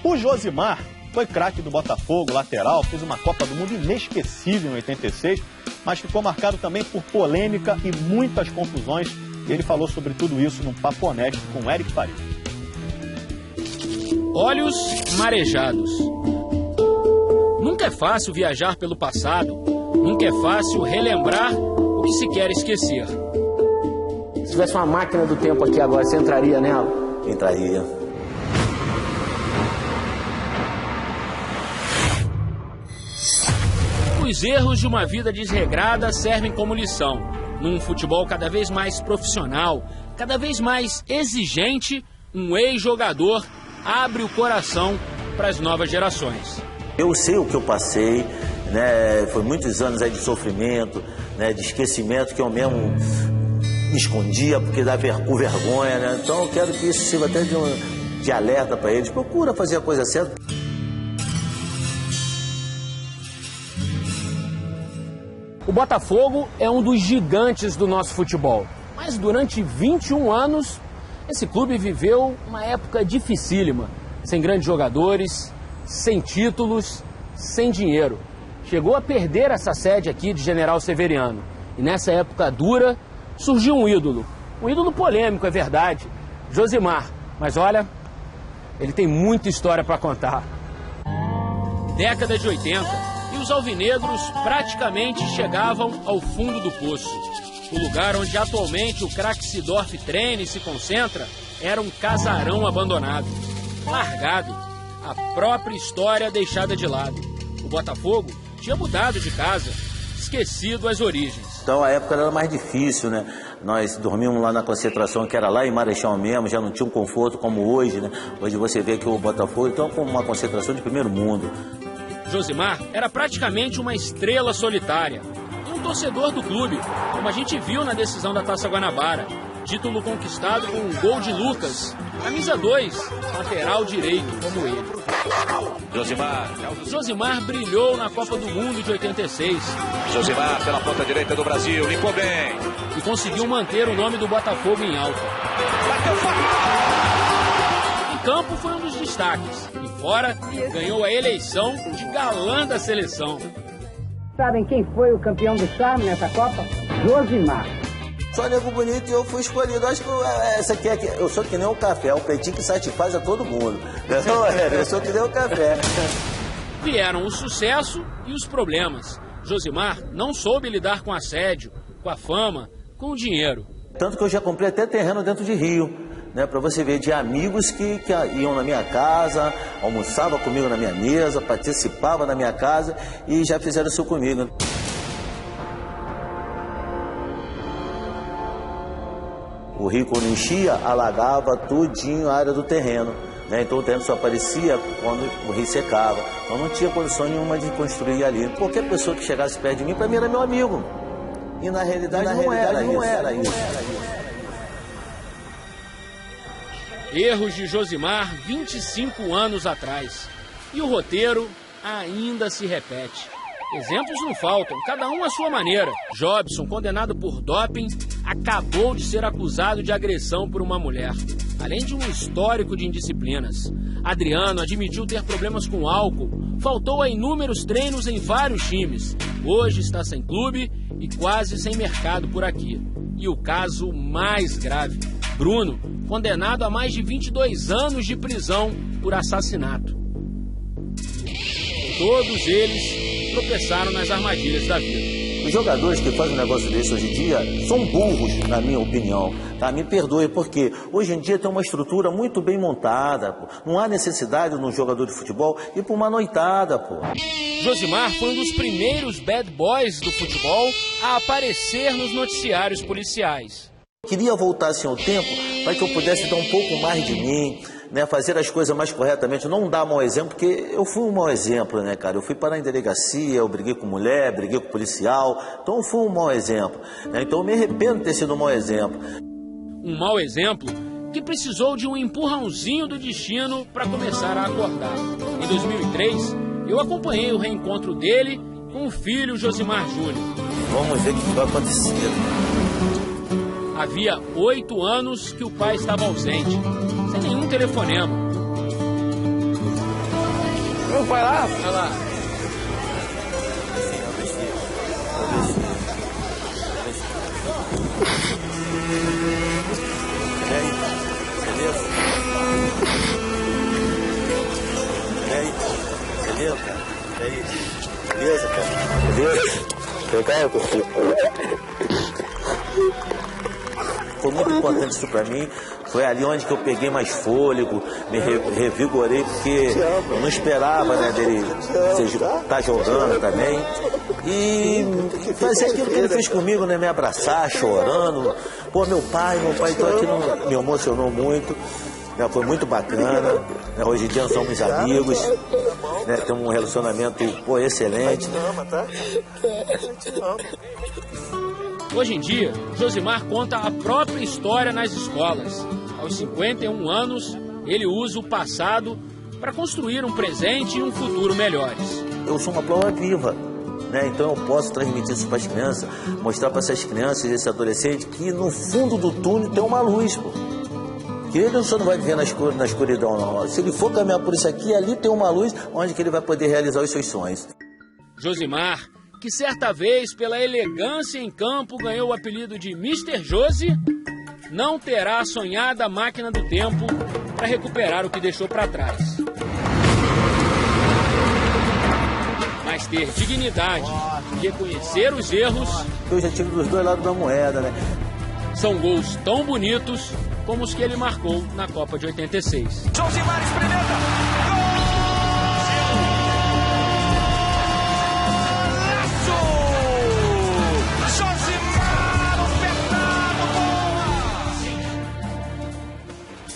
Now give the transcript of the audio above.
O Josimar foi craque do Botafogo, lateral, fez uma Copa do Mundo inesquecível em 86, mas ficou marcado também por polêmica e muitas confusões. E ele falou sobre tudo isso num Papo Honesto com Eric Faria. Olhos marejados. Nunca é fácil viajar pelo passado, nunca é fácil relembrar o que se quer esquecer. Se tivesse uma máquina do tempo aqui agora, você entraria nela? Entraria. Os erros de uma vida desregrada servem como lição. Num futebol cada vez mais profissional, cada vez mais exigente, um ex-jogador abre o coração para as novas gerações. Eu sei o que eu passei, né? Foi muitos anos aí de sofrimento, né? De esquecimento que eu mesmo me escondia porque dava com vergonha, né? Então eu quero que isso sirva até de alerta para eles. Procura fazer a coisa certa. O Botafogo é um dos gigantes do nosso futebol. Mas durante 21 anos, esse clube viveu uma época dificílima. Sem grandes jogadores, sem títulos, sem dinheiro. Chegou a perder essa sede aqui de General Severiano. E nessa época dura, surgiu um ídolo polêmico, é verdade, Josimar. Mas olha, ele tem muita história para contar. Década de 80, e os alvinegros praticamente chegavam ao fundo do poço. O lugar onde atualmente o craque Sidorf treina e se concentra era um casarão abandonado, largado, a própria história deixada de lado. O Botafogo tinha mudado de casa, esquecido as origens. Então a época era mais difícil, né? Nós dormíamos lá na concentração, que era lá em Marechal mesmo, já não tinha um conforto como hoje, né? Hoje você vê que o Botafogo então como uma concentração de primeiro mundo. Josimar era praticamente uma estrela solitária, um torcedor do clube, como a gente viu na decisão da Taça Guanabara. Título conquistado com um gol de Lucas, camisa 2, lateral direito, como ele. Josimar brilhou na Copa do Mundo de 86. Josimar pela ponta direita do Brasil, limpou bem. E conseguiu manter o nome do Botafogo em alta. Em campo foi um dos destaques. E fora, ganhou a eleição de galã da seleção. Sabem quem foi o campeão do charme nessa Copa? Josimar. Só nego bonito e eu fui escolhido. Acho que essa aqui eu sou que nem o café, o peitinho que satisfaz a todo mundo. Eu sou que nem o café. Vieram o sucesso e os problemas. Josimar não soube lidar com assédio, com a fama, com o dinheiro. Tanto que eu já comprei até terreno dentro de Rio, né? Para você ver, de amigos que iam na minha casa, almoçavam comigo na minha mesa, participavam na minha casa e já fizeram isso comigo. O rio, quando enchia, alagava tudinho a área do terreno, né? Então o terreno só aparecia quando o rio secava. Então não tinha condição nenhuma de construir ali. Qualquer pessoa que chegasse perto de mim, para mim era meu amigo. E na realidade não era isso. Erros de Josimar 25 anos atrás. E o roteiro ainda se repete. Exemplos não faltam, cada um à sua maneira. Jobson, condenado por doping, acabou de ser acusado de agressão por uma mulher, além de um histórico de indisciplinas. Adriano admitiu ter problemas com álcool, faltou a inúmeros treinos em vários times. Hoje está sem clube e quase sem mercado por aqui. E o caso mais grave, Bruno, condenado a mais de 22 anos de prisão por assassinato. Todos eles tropeçaram nas armadilhas da vida. Os jogadores que fazem um negócio desse hoje em dia são burros, na minha opinião. Tá? Me perdoe, porque hoje em dia tem uma estrutura muito bem montada. Pô. Não há necessidade de um jogador de futebol ir para uma noitada. Pô. Josimar foi um dos primeiros bad boys do futebol a aparecer nos noticiários policiais. Queria voltar assim ao tempo para que eu pudesse dar um pouco mais de mim, né, fazer as coisas mais corretamente, não dar mau exemplo, porque eu fui um mau exemplo, né, cara? Eu fui parar em delegacia, eu briguei com mulher, briguei com policial, então eu fui um mau exemplo, né? Então eu me arrependo de ter sido um mau exemplo. Um mau exemplo que precisou de um empurrãozinho do destino para começar a acordar. Em 2003, eu acompanhei o reencontro dele com o filho Josimar Júnior. Vamos ver o que vai acontecer. Havia 8 anos que o pai estava ausente, sem nenhum telefonema. não vai lá? Vai lá. E aí? Beleza? E aí? Beleza, cara? E aí? Beleza, cara? Beleza? Foi muito importante isso pra mim. Foi ali onde que eu peguei mais fôlego, me revigorei, porque eu não esperava, né, dele estar jogando também. E fazer aquilo que ele fez comigo, né, me abraçar, chorando. Pô, meu pai então aquilo me emocionou muito. Foi muito bacana. Hoje em dia nós somos amigos, né, temos um relacionamento, pô, excelente. Hoje em dia, Josimar conta a própria história nas escolas. Aos 51 anos, ele usa o passado para construir um presente e um futuro melhores. Eu sou uma prova viva, né? Então eu posso transmitir isso para as crianças, mostrar para essas crianças e esse adolescente que no fundo do túnel tem uma luz, pô. Que ele só não vai viver na escuridão, não. Se ele for caminhar por isso aqui, ali tem uma luz onde que ele vai poder realizar os seus sonhos. Josimar, que certa vez, pela elegância em campo, ganhou o apelido de Mr. Josi, não terá a sonhada máquina do tempo para recuperar o que deixou para trás. Mas ter dignidade e reconhecer os erros... Eu já tive dos dois lados da moeda, né? São gols tão bonitos como os que ele marcou na Copa de 86. Josimar experimenta! Gol!